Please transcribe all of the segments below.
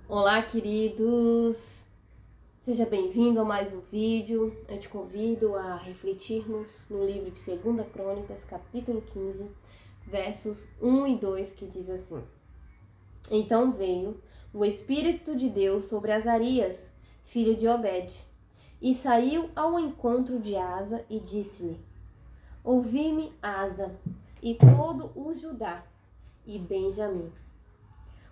Olá, queridos! Seja bem-vindo a mais um vídeo. Eu te convido a refletirmos no livro de 2 Crônicas, capítulo 15, versos 1 e 2, que diz assim: Então veio o Espírito de Deus sobre Azarias, filho de Obed, e saiu ao encontro de Asa e disse-lhe: Ouvi-me, Asa, e todo o Judá e Benjamim.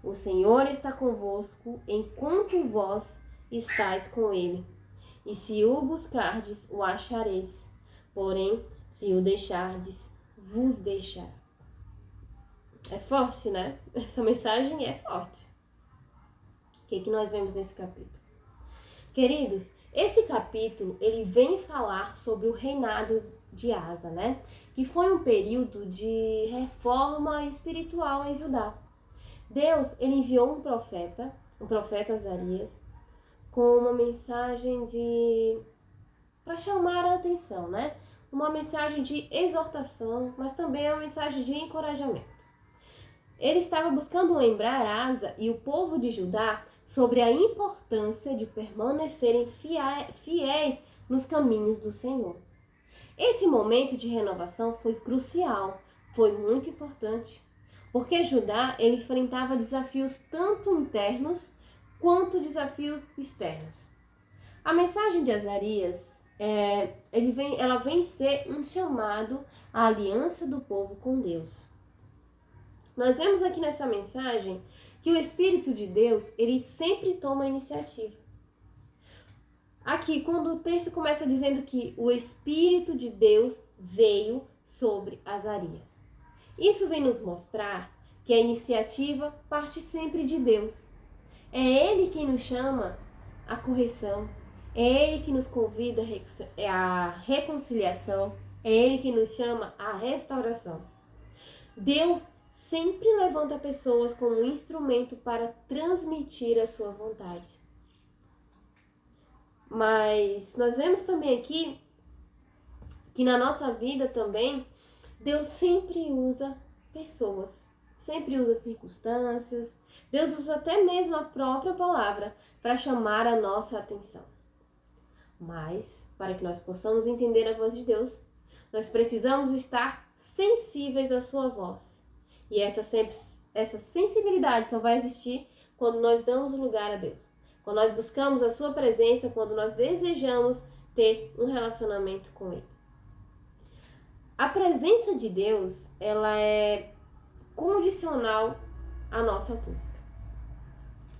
O Senhor está convosco enquanto vós estáis com ele. E se o buscardes, o achareis. Porém, se o deixardes, vos deixará. É forte, né? Essa mensagem é forte. O que nós vemos nesse capítulo? Queridos, esse capítulo, ele vem falar sobre o reinado de Asa, né? Que foi um período de reforma espiritual em Judá. Deus, ele enviou um profeta, o profeta Azarias, com uma mensagem para chamar a atenção, né? Uma mensagem de exortação, mas também uma mensagem de encorajamento. Ele estava buscando lembrar Asa e o povo de Judá sobre a importância de permanecerem fiéis nos caminhos do Senhor. Esse momento de renovação foi crucial, foi muito importante, porque Judá ele enfrentava desafios tanto internos quanto desafios externos. A mensagem de Azarias, ela vem ser um chamado à aliança do povo com Deus. Nós vemos aqui nessa mensagem que o Espírito de Deus, ele sempre toma a iniciativa. Aqui, quando o texto começa dizendo que o Espírito de Deus veio sobre Azarias. Isso vem nos mostrar que a iniciativa parte sempre de Deus. É Ele quem nos chama à correção, é Ele que nos convida à reconciliação, é Ele que nos chama à restauração. Deus sempre levanta pessoas como um instrumento para transmitir a sua vontade. Mas nós vemos também aqui que na nossa vida também, Deus sempre usa pessoas, sempre usa circunstâncias, Deus usa até mesmo a própria palavra para chamar a nossa atenção. Mas, para que nós possamos entender a voz de Deus, nós precisamos estar sensíveis à sua voz. E essa sensibilidade só vai existir quando nós damos lugar a Deus. Quando nós buscamos a sua presença, quando nós desejamos ter um relacionamento com Ele. A presença de Deus, ela é condicional à nossa busca.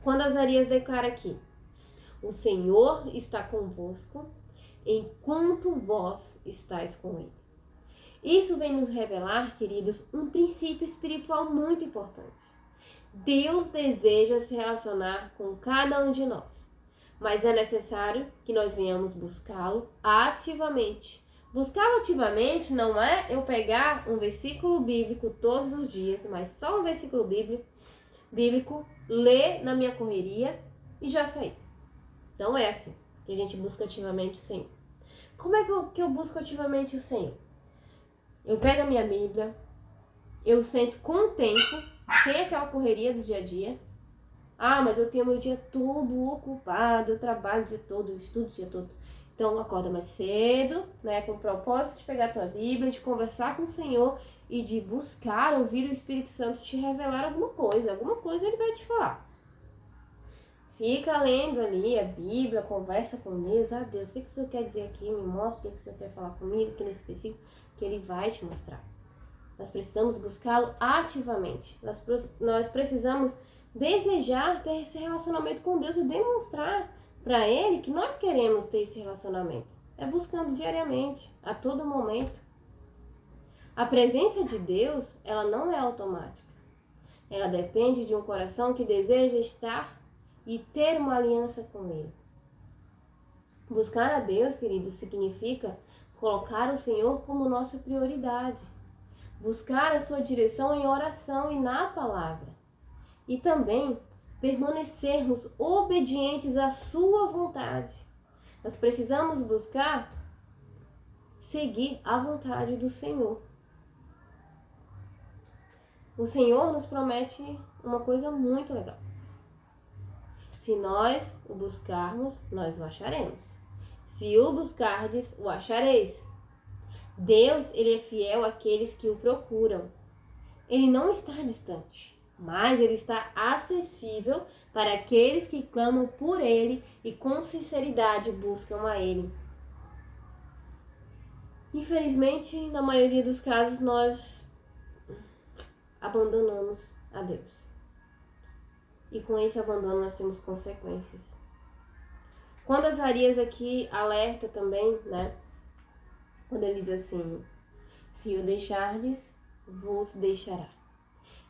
Quando Azarias declara aqui: o Senhor está convosco enquanto vós estáis com Ele. Isso vem nos revelar, queridos, um princípio espiritual muito importante. Deus deseja se relacionar com cada um de nós, mas é necessário que nós venhamos buscá-lo ativamente. Buscá-lo ativamente não é eu pegar um versículo bíblico todos os dias, mas só um versículo bíblico, ler na minha correria e já sair. Não é assim que a gente busca ativamente o Senhor. Como é que eu busco ativamente o Senhor? Eu pego a minha Bíblia, eu sento com o tempo, sem aquela correria do dia a dia. Ah, mas eu tenho meu dia todo ocupado, eu trabalho o dia todo, eu estudo o dia todo. Então acorda mais cedo, né, com o propósito de pegar a tua Bíblia, de conversar com o Senhor e de buscar ouvir o Espírito Santo te revelar alguma coisa ele vai te falar. Fica lendo ali a Bíblia, conversa com Deus. Ah, Deus, o que o Senhor quer dizer aqui? Me mostra o que o Senhor quer falar comigo aqui nesse específico, que Ele vai te mostrar. Nós precisamos buscá-lo ativamente. Nós precisamos desejar ter esse relacionamento com Deus e demonstrar para Ele que nós queremos ter esse relacionamento. É buscando diariamente, a todo momento. A presença de Deus, ela não é automática. Ela depende de um coração que deseja estar e ter uma aliança com Ele. Buscar a Deus, querido, significa colocar o Senhor como nossa prioridade. Buscar a sua direção em oração e na palavra. E também permanecermos obedientes à sua vontade. Nós precisamos buscar seguir a vontade do Senhor. O Senhor nos promete uma coisa muito legal. Se nós o buscarmos, nós o acharemos. Se o buscardes, o achareis. Deus, ele é fiel àqueles que o procuram. Ele não está distante, mas ele está acessível para aqueles que clamam por ele e com sinceridade buscam a ele. Infelizmente, na maioria dos casos, nós abandonamos a Deus. E com esse abandono nós temos consequências. Quando Azarias aqui alerta também, né? Quando ele diz assim, se o deixardes, vos deixará.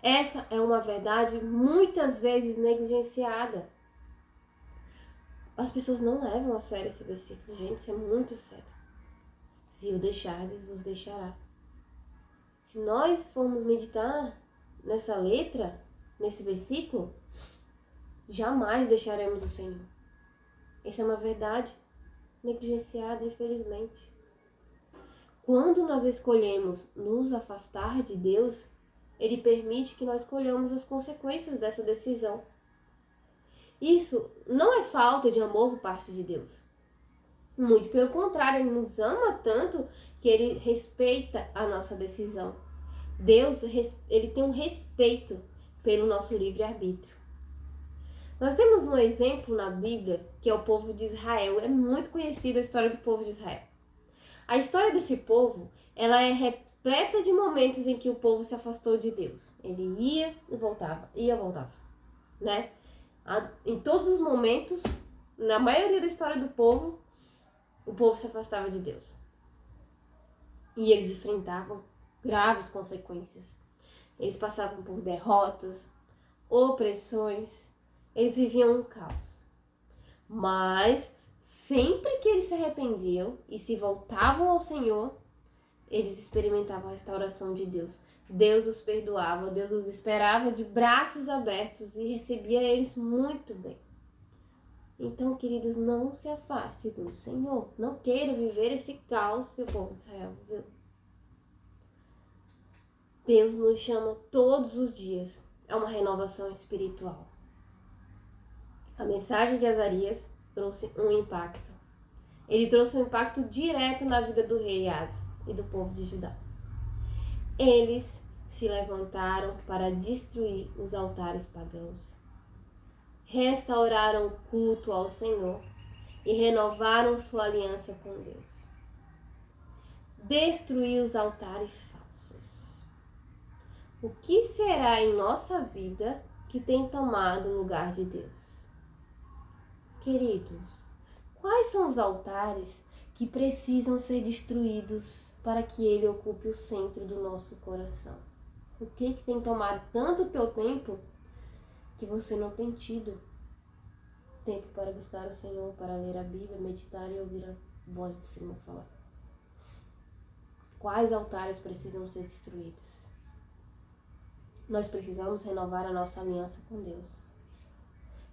Essa é uma verdade muitas vezes negligenciada. As pessoas não levam a sério esse versículo. Gente, isso é muito sério. Se o deixardes, vos deixará. Se nós formos meditar nessa letra, nesse versículo, jamais deixaremos o Senhor. Essa é uma verdade negligenciada, infelizmente. Quando nós escolhemos nos afastar de Deus, Ele permite que nós colhamos as consequências dessa decisão. Isso não é falta de amor por parte de Deus. Muito pelo contrário, Ele nos ama tanto que Ele respeita a nossa decisão. Deus, Ele tem um respeito pelo nosso livre-arbítrio. Nós temos um exemplo na Bíblia, que é o povo de Israel. É muito conhecida a história do povo de Israel. A história desse povo, ela é repleta de momentos em que o povo se afastou de Deus. Ele ia e voltava, né? Em todos os momentos, na maioria da história do povo, o povo se afastava de Deus. E eles enfrentavam graves consequências. Eles passavam por derrotas, opressões, eles viviam um caos. Mas sempre que eles se arrependiam e se voltavam ao Senhor, eles experimentavam a restauração de Deus. Deus os perdoava, Deus os esperava de braços abertos e recebia eles muito bem. Então, queridos, não se afaste do Senhor. Não queira viver esse caos que o povo de Israel viveu. Deus nos chama todos os dias a uma renovação espiritual. A mensagem de Azarias trouxe um impacto. Ele trouxe um impacto direto na vida do rei Asa e do povo de Judá. Eles se levantaram para destruir os altares pagãos, restauraram o culto ao Senhor e renovaram sua aliança com Deus. Destruir os altares falsos. O que será em nossa vida que tem tomado o lugar de Deus? Queridos, quais são os altares que precisam ser destruídos para que ele ocupe o centro do nosso coração? O que tem tomado tanto o teu tempo que você não tem tido tempo para buscar o Senhor, para ler a Bíblia, meditar e ouvir a voz do Senhor falar? Quais altares precisam ser destruídos? Nós precisamos renovar a nossa aliança com Deus.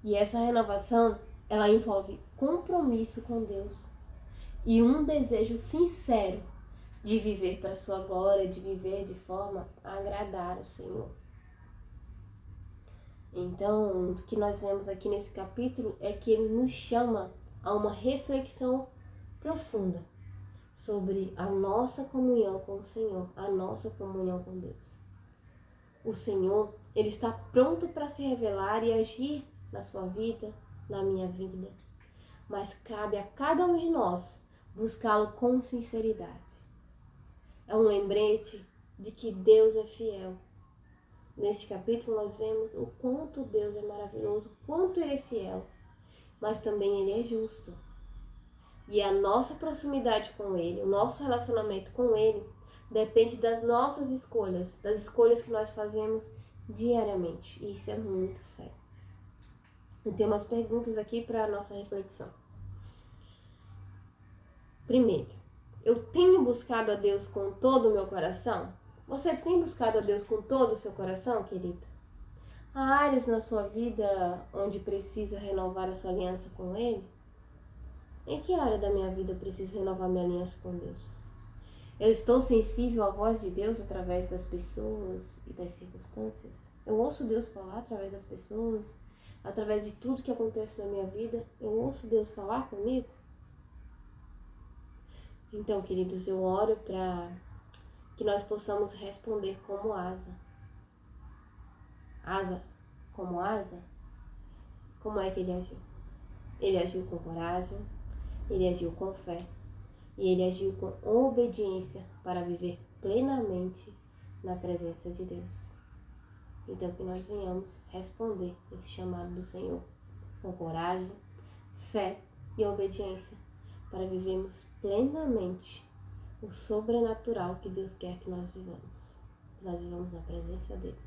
E essa renovação, ela envolve compromisso com Deus e um desejo sincero de viver para a sua glória, de viver de forma a agradar o Senhor. Então, o que nós vemos aqui nesse capítulo é que ele nos chama a uma reflexão profunda sobre a nossa comunhão com o Senhor, a nossa comunhão com Deus. O Senhor, ele está pronto para se revelar e agir na sua vida, na minha vida, mas cabe a cada um de nós buscá-lo com sinceridade. É um lembrete de que Deus é fiel. Neste capítulo nós vemos o quanto Deus é maravilhoso, o quanto Ele é fiel, mas também Ele é justo. E a nossa proximidade com Ele, o nosso relacionamento com Ele, depende das nossas escolhas, das escolhas que nós fazemos diariamente. E isso é muito sério. Eu tenho umas perguntas aqui para a nossa reflexão. Primeiro, eu tenho buscado a Deus com todo o meu coração? Você tem buscado a Deus com todo o seu coração, querido? Há áreas na sua vida onde precisa renovar a sua aliança com Ele? Em que área da minha vida eu preciso renovar minha aliança com Deus? Eu estou sensível à voz de Deus através das pessoas e das circunstâncias? Eu ouço Deus falar através das pessoas, através de tudo que acontece na minha vida, eu ouço Deus falar comigo? Então, queridos, eu oro para que nós possamos responder como Asa. Asa, como Asa, como é que ele agiu? Ele agiu com coragem, ele agiu com fé e ele agiu com obediência para viver plenamente na presença de Deus. Então, que nós venhamos responder esse chamado do Senhor com coragem, fé e obediência para vivermos plenamente o sobrenatural que Deus quer que nós vivamos. Que nós vivamos na presença dele.